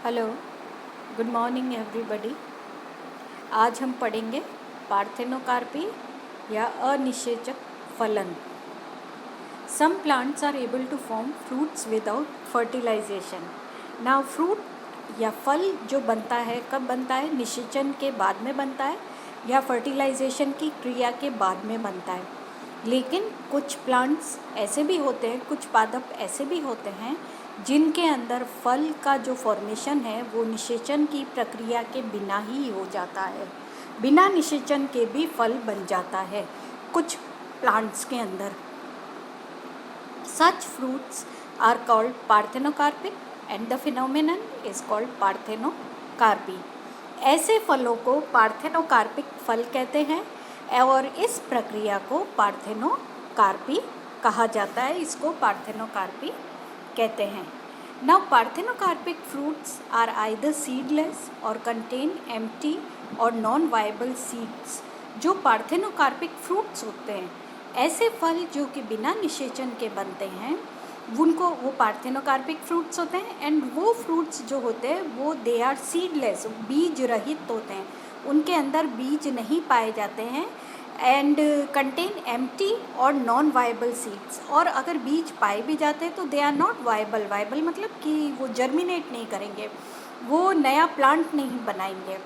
Hello, good morning everybody. आज हम पढ़ेंगे पार्थेनोकार्पी या अनिषेचक फलन। Some plants are able to form fruits without fertilisation. Now fruit या फल जो बनता है कब बनता है? निषेचन के बाद में बनता है या फर्टिलाइजेशन की क्रिया के बाद में बनता है। लेकिन कुछ प्लांट्स ऐसे भी होते हैं, कुछ पादप ऐसे भी होते हैं जिनके अंदर फल का जो फॉर्मेशन है वो निषेचन की प्रक्रिया के बिना ही हो जाता है। बिना निषेचन के भी फल बन जाता है कुछ प्लांट्स के अंदर। Such fruits are called parthenocarpic and the phenomenon is called parthenocarpy. ऐसे फलों को पार्थेनोकार्पिक फल कहते हैं और इस प्रक्रिया को पार्थेनोकार्पी कहा जाता है। इसको पार्थेनोकार्पी कहते हैं। Now parthenocarpic fruits are either seedless और कंटेन एम्प्टी और नॉन वायबल सीड्स। जो पार्थेनोकार्पिक फ्रूट्स होते हैं, ऐसे फल जो कि बिना निषेचन के बनते हैं, उनको वो पार्थेनोकार्पिक फ्रूट्स होते हैं। एंड वो फ्रूट्स जो होते हैं वो दे आर सीडलेस, बीज रहित होते हैं, उनके अंदर बीज नहीं पाए जाते हैं। एंड कंटेन एम्प्टी और नॉन वायबल सीड्स, और अगर बीज पाए भी जाते हैं तो they are not viable. Viable मतलब कि वो जर्मिनेट नहीं करेंगे, वो नया प्लांट नहीं बनाएंगे।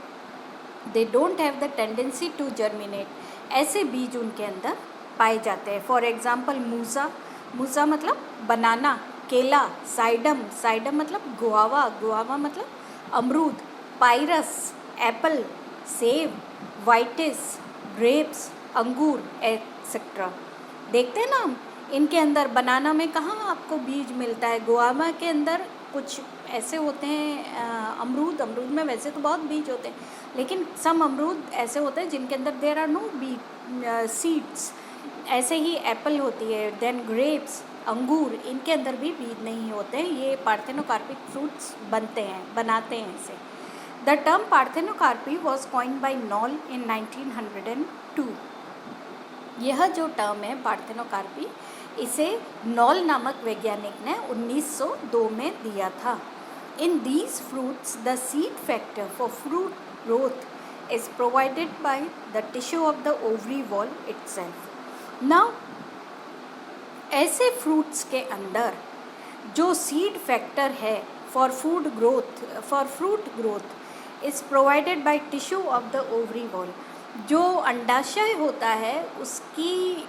They don't have the tendency to germinate. ऐसे बीज उनके अंदर पाए जाते हैं। फॉर एग्जाम्पल मूसा, मूसा मतलब बनाना। केला, साइडम, साइडम मतलब गुआवा, गुआवा मतलब अमरूद। पायरस, एप्पल, सेब, वाइटिस, ग्रेप्स, अंगूर एक्सेट्रा। देखते हैं ना हम, इनके अंदर बनाना में कहाँ आपको बीज मिलता है? गुआवा के अंदर कुछ ऐसे होते हैं अमरूद, अमरूद में वैसे तो बहुत बीज होते हैं, लेकिन सम अमरूद ऐसे होते हैं जिनके अंदर देयर आर नो बीज सीड्स। ऐसे ही एप्पल होती है, देन ग्रेप्स, अंगूर, इनके अंदर भी बीज नहीं होते हैं। ये पार्थेनोकार्पिक फ्रूट्स बनते हैं, बनाते हैं इसे। The term parthenocarpy was coined by Noll in 1902। यह जो टर्म है पार्थेनोकार्पी, इसे नॉल नामक वैज्ञानिक ने 1902 में दिया था। In these fruits the seed factor for fruit growth is provided by the tissue of the ovary wall itself. Now ऐसे फ्रूट्स के अंदर जो सीड फैक्टर है for food growth, for fruit growth is provided by tissue of the ovary wall. जो अंडाशय होता है उसकी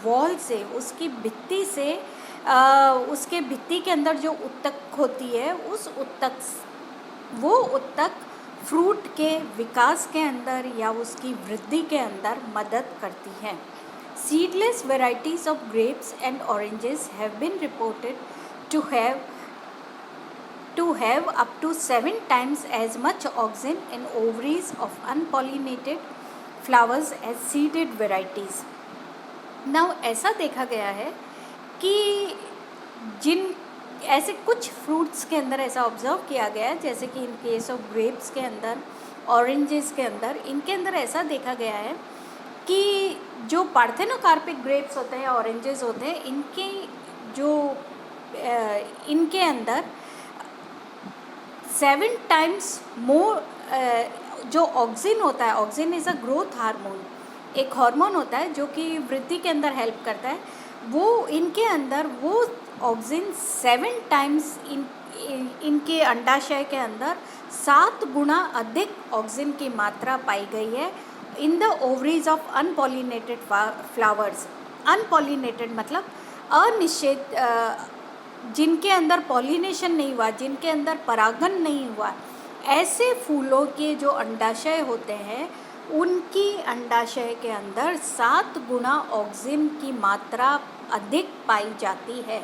वॉल से, उसकी भित्ति से, उसके भित्ति के अंदर जो उत्तक होती है, उस उत्तक, वो उत्तक फ्रूट के विकास के अंदर या उसकी वृद्धि के अंदर मदद करती है। Seedless varieties of grapes and oranges have been reported to have up to 7 times as much oxygen in ovaries of unpollinated flowers as seeded varieties. Now ऐसा देखा गया है कि जिन ऐसे कुछ फ्रूट्स के अंदर ऐसा ऑब्जर्व किया गया है, जैसे कि इन केस ऑफ ग्रेप्स के अंदर, ऑरेंजेस के अंदर, इनके अंदर ऐसा देखा गया है कि जो पार्थेनोकार्पिक ग्रेप्स होते हैं, ऑरेंजेस होते हैं, इनके अंदर 7 टाइम्स मोर जो ऑक्सिन होता है, auxin is a growth hormone, एक हार्मोन होता है जो कि वृद्धि के अंदर हेल्प करता है। वो इनके अंदर वो ऑक्सिन 7 टाइम्स इनके अंडाशय के अंदर 7 गुना अधिक ऑक्सिन की मात्रा पाई गई है in the ovaries of unpollinated flowers. Unpollinated मतलब अनिषेध, जिनके अंदर पॉलिनेशन नहीं हुआ, जिनके अंदर परागन नहीं हुआ, ऐसे फूलों के जो अंडाशय होते हैं, उनकी अंडाशय के अंदर 7 गुना ऑक्सिन की मात्रा अधिक पाई जाती है,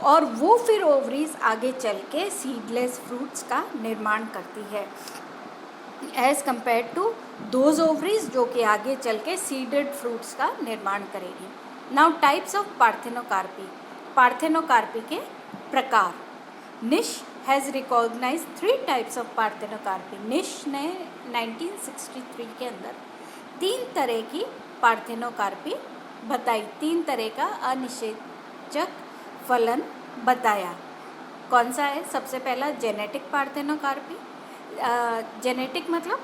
और वो फिर ओवरीज आगे चल के सीडलेस फ्रूट्स का निर्माण करती है, as compare to those ovaries जो कि आगे चल के सीडेड फ्रूट्स का निर्माण करेगी। Now types of parthenocarpy. Parthenocarpy के प्रकार। Nitsch has recognise 3 types of parthenocarpy. Nitsch ने 1963 के अंदर 3 तरह की पार्थेनोकार्पी बताई, 3 तरह का अनिषेचक फलन बताया। कौन सा है? सबसे पहला जेनेटिक पार्थेनोकार्पी। जेनेटिक मतलब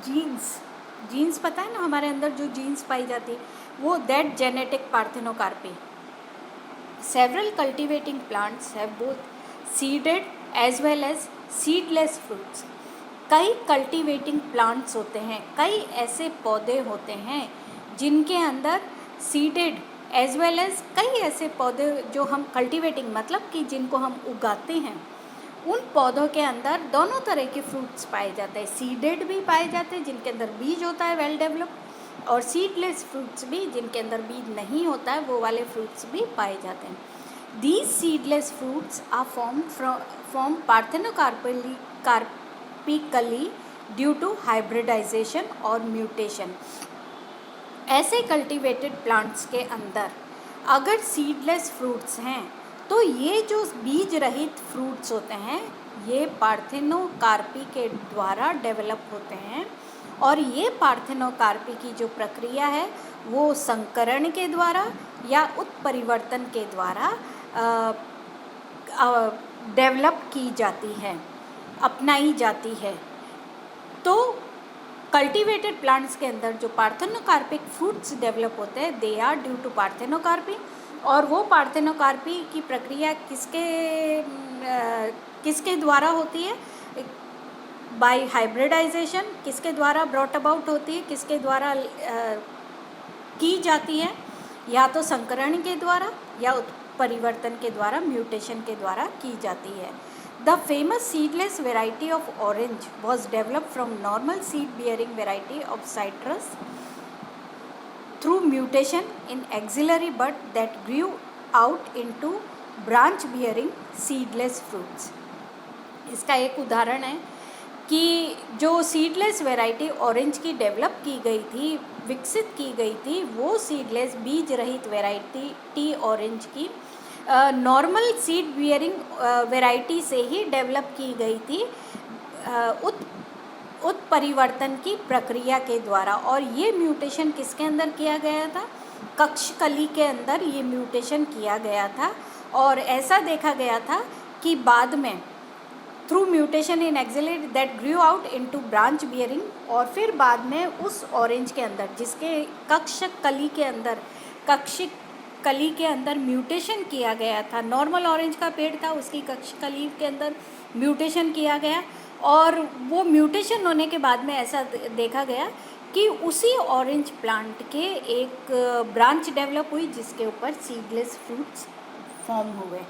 जीन्स, जीन्स पता है ना, हमारे अंदर जो जीन्स पाई जाती है वो, that genetic parthenocarpy. Several cultivating plants have both seeded as well as seedless fruits. कई कल्टीवेटिंग प्लांट्स होते हैं, कई ऐसे पौधे होते हैं जिनके अंदर सीडेड एज वेल एज, कई ऐसे पौधे जो हम कल्टीवेटिंग मतलब कि जिनको हम उगाते हैं, उन पौधों के अंदर दोनों तरह के फ्रूट्स पाए जाते हैं। सीडेड भी पाए जाते हैं जिनके अंदर बीज होता है वेल डेवलप्ड, और सीडलेस फ्रूट्स भी जिनके अंदर बीज नहीं होता है, वो वाले फ्रूट्स भी पाए जाते हैं। These seedless fruits are formed parthenocarpically due to hybridization और mutation. ऐसे कल्टीवेटेड प्लांट्स के अंदर अगर सीडलेस फ्रूट्स हैं तो ये जो बीज रहित फ्रूट्स होते हैं ये पार्थेनोकार्पी के द्वारा डेवलप होते हैं, और ये पार्थेनोकार्पी की जो प्रक्रिया है वो संकरण के द्वारा या उत्परिवर्तन के द्वारा डेवलप की जाती है, अपनाई जाती है। तो कल्टीवेटेड प्लांट्स के अंदर जो पार्थेनोकार्पिक फ्रूट्स डेवलप होते हैं they are due to parthenocarpy, और वो पार्थेनोकार्पी की प्रक्रिया किसके द्वारा होती है? By hybridisation. किसके द्वारा ब्रॉट अबाउट होती है, किसके द्वारा की जाती है? या तो संकरण के द्वारा या परिवर्तन के द्वारा, म्यूटेशन के द्वारा की जाती है। The famous seedless variety of orange was developed from normal seed bearing variety of citrus through mutation in axillary bud that grew out into branch bearing seedless fruits. इसका एक उदाहरण है कि जो सीडलेस वैरायटी ऑरेंज की develop की गई थी, विकसित की गई थी, वो सीडलेस बीज रहित वैरायटी ऑरेंज की नॉर्मल सीड बियरिंग वैरायटी से ही डेवलप की गई थी उत्परिवर्तन की प्रक्रिया के द्वारा। और ये म्यूटेशन किसके अंदर किया गया था? कक्षकली के अंदर ये म्यूटेशन किया गया था, और ऐसा देखा गया था कि बाद में through mutation in axillary that grew out into branch bearing, और फिर बाद में उस ऑरेंज के अंदर जिसके कक्षकली के अंदर म्यूटेशन किया गया था, नॉर्मल ऑरेंज का पेड़ था उसकी कक्षकली के अंदर म्यूटेशन किया गया, और वो म्यूटेशन होने के बाद में ऐसा देखा गया कि उसी ऑरेंज प्लांट के एक ब्रांच डेवलप हुई जिसके ऊपर सीडलेस फ्रूट्स फॉर्म हुए,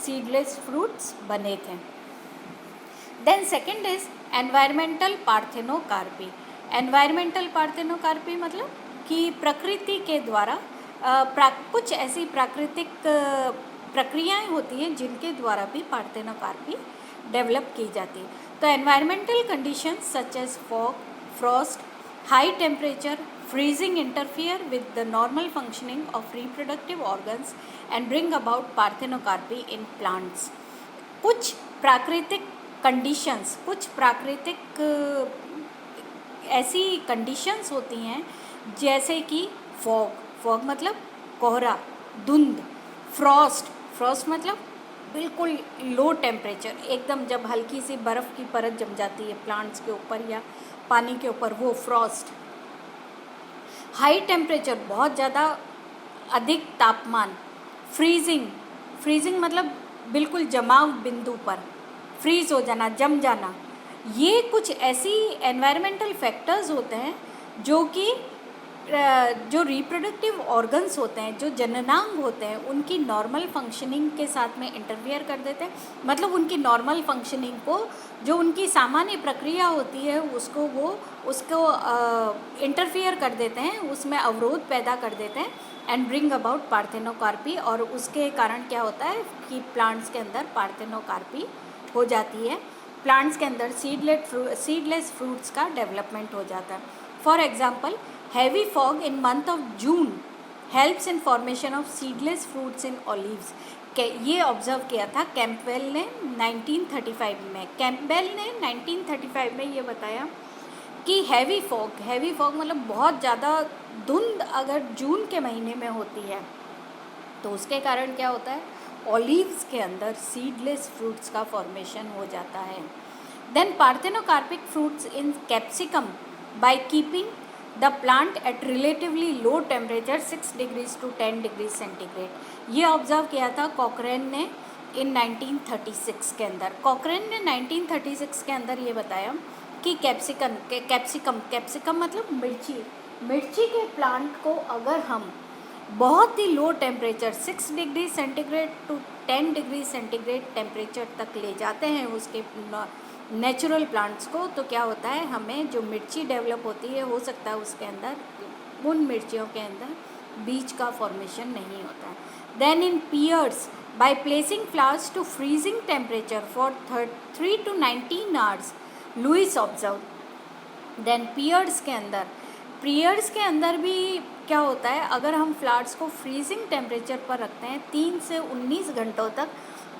सीडलेस फ्रूट्स बने थे। Then second is environmental parthenocarpy. Environmental parthenocarpy मतलब कि प्रकृति के द्वारा कुछ ऐसी प्राकृतिक प्रक्रियाएं होती हैं जिनके द्वारा भी पार्थेनोकार्पी डेवलप की जाती है। तो environmental conditions such as fog, frost, high temperature, freezing interfere with the normal functioning of reproductive organs and bring about parthenocarpy in plants. कुछ प्राकृतिक कंडीशंस, कुछ प्राकृतिक ऐसी कंडीशंस होती हैं जैसे कि फॉग मतलब कोहरा, धुंध, फ्रॉस्ट मतलब बिल्कुल लो टेम्परेचर, एकदम जब हल्की सी बर्फ़ की परत जम जाती है प्लांट्स के ऊपर या पानी के ऊपर, वो फ्रॉस्ट। हाई टेम्परेचर बहुत ज़्यादा अधिक तापमान, फ्रीजिंग मतलब बिल्कुल जमाव बिंदु पर फ्रीज हो जाना, जम जाना। ये कुछ ऐसी एनवायरमेंटल फैक्टर्स होते हैं जो कि जो रिप्रोडक्टिव ऑर्गन्स होते हैं, जो जननांग होते हैं, उनकी नॉर्मल फंक्शनिंग के साथ में इंटरफियर कर देते हैं। मतलब उनकी नॉर्मल फंक्शनिंग को, जो उनकी सामान्य प्रक्रिया होती है उसको इंटरफियर कर देते हैं, उसमें अवरोध पैदा कर देते हैं एंड ब्रिंग अबाउट पार्थेनोकार्पी। और उसके कारण क्या होता है कि प्लांट्स के अंदर पार्थेनोकार्पी हो जाती है, प्लांट्स के अंदर सीडलेस फ्रूट्स का डेवलपमेंट हो जाता है। For example, heavy fog in month of June helps in formation of seedless fruits in olives। ये ऑब्जर्व किया था कैंपबेल ने 1935 में। कैंपबेल ने 1935 में ये बताया कि हैवी फॉग मतलब बहुत ज़्यादा धुंध अगर जून के महीने में होती है तो उसके कारण क्या होता है, ऑलिव्स के अंदर सीडलेस फ्रूट्स का फॉर्मेशन हो जाता है। Then parthenocarpic fruits in capsicum by keeping the plant at relatively low temperature 6 degrees to 10 degree centigrade. ये ऑब्जर्व किया था कॉकरेन ने इन 1936 के अंदर। कॉकरेन ने 1936 के अंदर ये बताया कि कैप्सिकम मतलब मिर्ची के प्लांट को अगर हम बहुत ही लो टेम्परेचर 6 डिग्री centigrade to 10 degree centigrade temperature तक ले जाते हैं उसके नेचुरल प्लांट्स को, तो क्या होता है, हमें जो मिर्ची डेवलप होती है हो सकता है उसके अंदर, उन मिर्चियों के अंदर बीज का फॉर्मेशन नहीं होता है। Then in pears by placing flowers to freezing temperature for 3 to 19 hours Lewis observe. Then pears के अंदर भी क्या होता है, अगर हम फ्लावर्स को फ्रीजिंग टेम्परेचर पर रखते हैं 3 से 19 घंटों तक,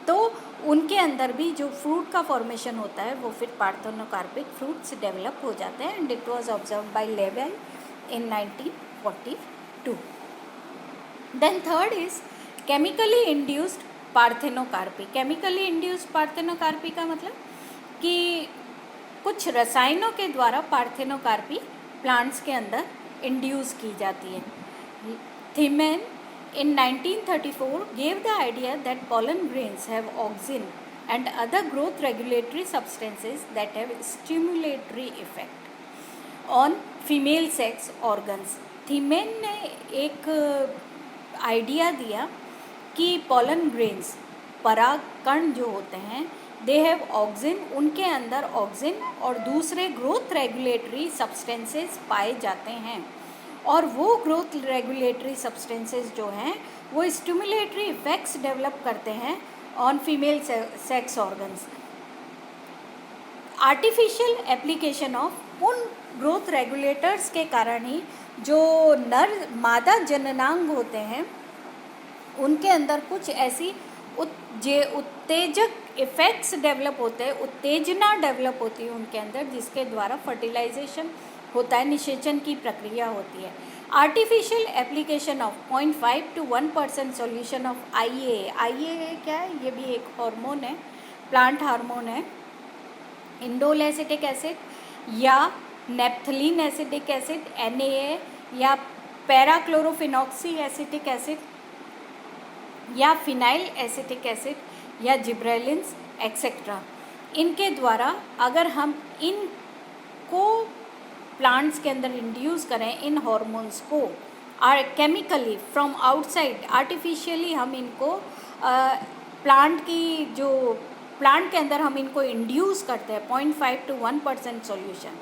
तो उनके अंदर भी जो फ्रूट का फॉर्मेशन होता है वो फिर पार्थेनोकार्पिक फ्रूट्स डेवलप हो जाते हैं। And it was observed by Lavell in 1942। Then third is chemically induced parthenocarpy. Chemically induced parthenocarpy का मतलब कि कुछ रसायनों के द्वारा पार्थेनोकार्पी प्लांट्स के अंदर इंड्यूस की जाती है। थीमेन in 1934 gave the idea that pollen grains have auxin and other growth regulatory substances that have stimulatory effect on female sex organs। थीमेन ने एक आइडिया दिया कि pollen grains पराग कण जो होते हैं they have auxin, उनके अंदर ऑक्सिन और दूसरे ग्रोथ रेगुलेटरी सब्सटेंसेस पाए जाते हैं, और वो ग्रोथ रेगुलेटरी सब्सटेंसेस जो हैं वो स्टिमुलेटरी इफेक्ट्स डेवलप करते हैं on female sex organs. Artificial application of उन ग्रोथ रेगुलेटर्स के कारण ही जो मादा जननांग होते हैं उनके अंदर कुछ ऐसी उत्तेजक इफेक्ट्स डेवलप होते हैं, उत्तेजना डेवलप होती है उनके अंदर, जिसके द्वारा फर्टिलाइजेशन होता है, निषेचन की प्रक्रिया होती है। Artificial application of 0.5 to 1% solution of IAA क्या है, ये भी एक हार्मोन है, प्लांट हार्मोन है, इंडोल एसिटिक एसिड या नेप्थलीन एसिटिक एसिड NAA या पैराक्लोरोफिनॉक्सी एसिटिक एसिड या फिनाइल एसिटिक एसिड या जिब्रेलिन्स एक्सेट्रा। इनके द्वारा अगर हम इनको प्लांट्स के अंदर इंड्यूस करें इन हॉर्मोन्स को, और केमिकली फ्रॉम आउटसाइड आर्टिफिशियली हम इनको प्लांट के अंदर हम इनको इंड्यूस करते हैं 0.5 to 1% सॉल्यूशन,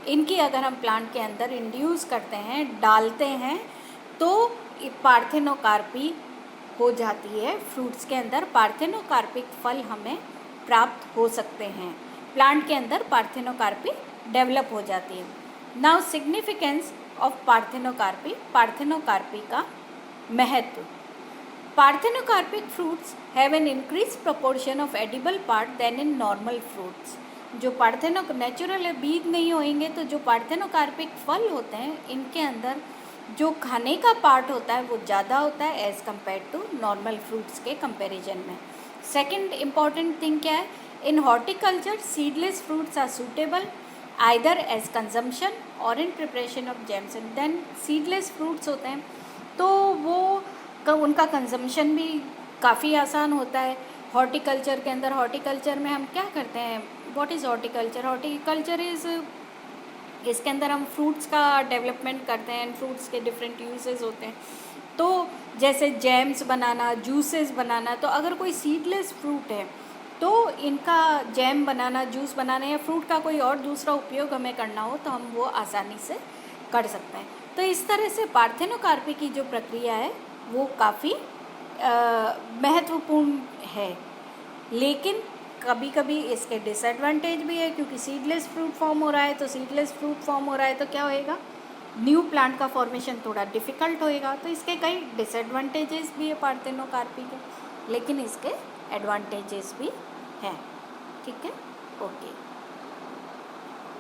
इनकी अगर हम प्लांट के अंदर इंड्यूस करते हैं, डालते हैं, तो पार्थेनोकार्पी हो जाती है। फ्रूट्स के अंदर पार्थेनोकार्पिक फल हमें प्राप्त हो सकते हैं, प्लांट के अंदर पार्थेनोकार्पी डेवलप हो जाती है। Now significance of parthenocarpy, parthenocarpy का महत्व। Parthenocarpic fruits have an increase proportion of edible part than in normal fruits. जो नेचुरल बीज नहीं होंगे तो जो पार्थेनोकार्पिक फल होते हैं इनके अंदर जो खाने का पार्ट होता है वो ज़्यादा होता है as compare to normal fruits के कंपैरिजन में। सेकंड इम्पॉर्टेंट थिंग क्या है, in horticulture seedless fruits are suitable either as consumption और in preparation of jams and then seedless fruits होते हैं तो वो उनका कंजम्पशन भी काफ़ी आसान होता है। हॉर्टिकल्चर के अंदर, हॉर्टिकल्चर में हम क्या करते हैं, what is horticulture? Horticulture is, इसके अंदर हम फ्रूट्स का डेवलपमेंट करते हैं, फ्रूट्स के डिफरेंट यूजेस होते हैं, तो जैसे जैम्स बनाना, जूसेस बनाना। तो अगर कोई सीडलेस फ्रूट है तो इनका जैम बनाना, जूस बनाना या फ्रूट का कोई और दूसरा उपयोग हमें करना हो तो हम वो आसानी से कर सकते हैं। तो इस तरह से पार्थेनोकार्पी की जो प्रक्रिया है वो काफ़ी महत्वपूर्ण है, लेकिन कभी कभी इसके डिसएडवांटेज भी है, क्योंकि सीडलेस फ्रूट फॉर्म हो रहा है, तो सीडलेस फ्रूट फॉर्म हो रहा है तो क्या होएगा, न्यू प्लांट का फॉर्मेशन थोड़ा डिफ़िकल्ट होएगा। तो इसके कई डिसएडवांटेजेस भी है पार्थेनोकार्पी के, लेकिन इसके एडवांटेजेस भी हैं। ठीक है, ओके।